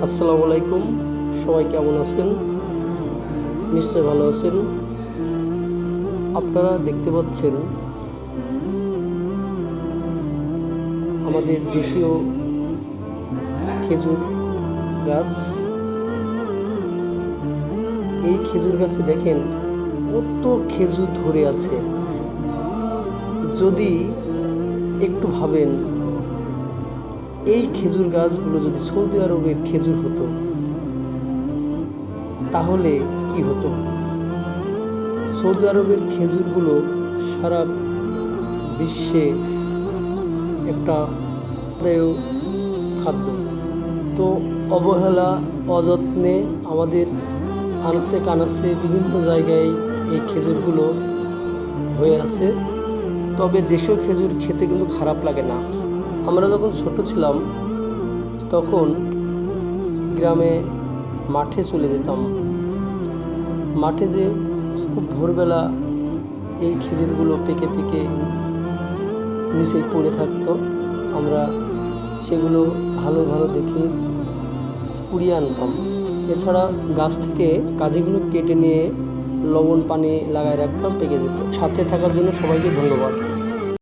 আসসালামু আলাইকুম, সবাই কেমন আছেন? নিশ্চয় ভালো আছেন। আপনারা দেখতে পাচ্ছেন আমাদের দেশীয় খেজুর গাছ। এই খেজুর গাছে দেখেন কত খেজুর ধরে আছে। যদি একটু ভাবেন, এই খেজুর গাছগুলো যদি সৌদি আরবের খেজুর হতো তাহলে কি হতো? সৌদি আরবের খেজুরগুলো সারা বিশ্বে একটা আদায় খাদ্য। তো অবহেলা অযত্নে আমাদের আনাচে কানাচে বিভিন্ন জায়গায় এই খেজুরগুলো হয়ে আছে। তবে দেশীয় খেজুর খেতে কিন্তু খারাপ লাগে না। আমরা যখন ছোট ছিলাম তখন গ্রামে মাঠে চলে যেতাম। মাঠে যে খুব ভোরবেলা এই খেজুরগুলো পেকে পেকে নিচেই পড়ে থাকতো, আমরা সেগুলো ভালো ভালো দেখে কুড়িয়ে আনতাম। এছাড়া গাছ থেকে কাঁদিগুলো কেটে নিয়ে লবণ পানি লাগায় রাখতাম, পেকে যেত। সাথে থাকার জন্য সবাইকে ধন্যবাদ।